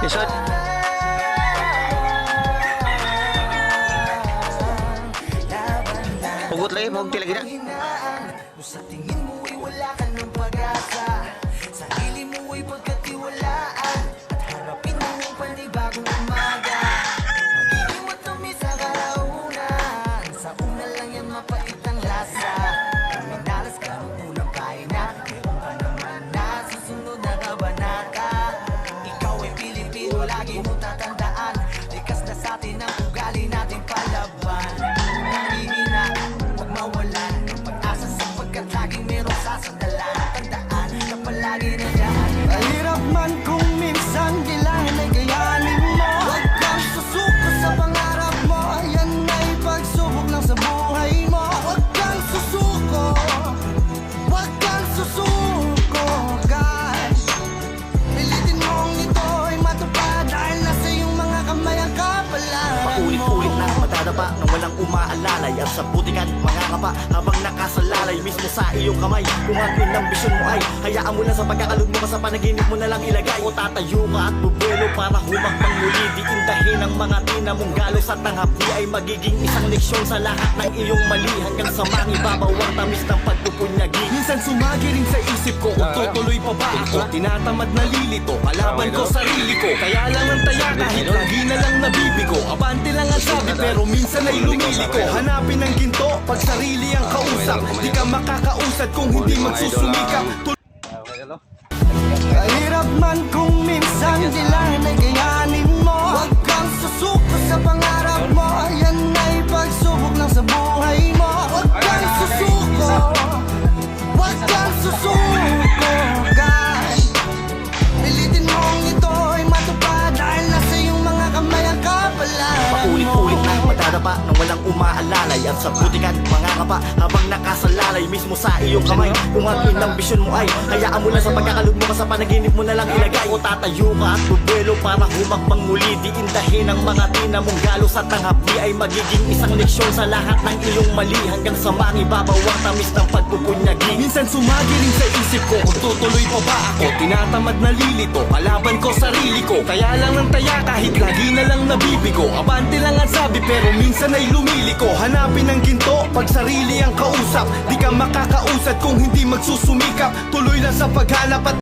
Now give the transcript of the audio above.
episode. Hugot lagi, huwag lagi na. Sa tingin mo ay wala ka ng pag-asa, sarili mo ay pagkatiwalaan, at harapin mo ang panibagong umaga. Magiging matamis sa kalaunan, sa una lang yan mapait ang lasa. Minalas ka ng unang pahina, meron ka naman na susunod na kabanata. Ikaw ay Pilipino, lagi mo tatandaan, likas na sa atin ang ugali natin palaban. Nangihina, huwag mawalan ng pag-asa sapagkat laging merong sasandalan. Tandaan na palagi na daan. Mahirap man kung minsan kailangan ay kayanin mo. Huwag kang susuko sa pangarap mo, yan ay pagsubok lang sa buhay mo. Huwag kang susuko, huwag kang susuko, guys. Pilitin mong ito ay matupad dahil nasa iyong mga kamay ang kapalaran mo. Paulit-ulit na matadapa nang walang umaalalay, at sa butikan mga kapa habang nakasalalay mismo sa iyong kamay. Kung ano yung ambisyon mo ay hayaan mo lang sa pagkakalog mo, sa panaginip mo na lang ilagay. O tatayo ka at bubuelo para humakbang muli, di indahin ang mga tinamong galos at ang hapdi ay magiging isang leksyon sa lahat ng iyong mali, hanggang sa mangibabaw ang tamis ng pagpupunyagi. Minsan sumagiring sa isip ko kung tutuloy pa ba ako, tinatamad na lilito, kalaban ko sarili ko. Kaya lang ang taya kahit lagi na lang nabibigo, abante lang ang sabi pero minsan ay lumiliko. Hanapin ang ginto pag sarili ang kausap, di ka makakausad kung hindi magsusumikap. Mahirap man kung minsan kailangan ay kayanin mo. Huwag kang susuko sa pangarap mo, yan ay pagsubok lang sa buhay mo. Huwag kang susuko, huwag kang susuko, guys. Pilitin mong ito ay matupad dahil nasa iyong mga kamay ang kapalaran mo. Paulit-ulit na matadapa nang walang umaalalay, at sa butikan mga kapa habang nakasalalay mismo sa iyong kamay. Kung ano yung ambisyon mo ay hayaan mo lang sa pagkakalog mo, sa panaginip mo na lang ilagay. O tatayo ka at bubuelo para humakbang muli, di indahin ang mga tinamong galos at ang hapdi ay magiging isang leksyon sa lahat ng iyong mali, hanggang sa mangibabaw ang tamis ng pagpupunyagi. Minsan sumagiring sa isip ko kung tutuloy pa ba ako, tinatamad na lilito, kalaban ko sarili ko. Kaya lang ang taya kahit lagi na lang nabibigo, abante lang ang sabi pero minsan ay lumiliko. Hanapin ang ginto pag sarili ang kausap, di ka makakausad kung hindi magsusumikap. Tuloy lang sa paghanap at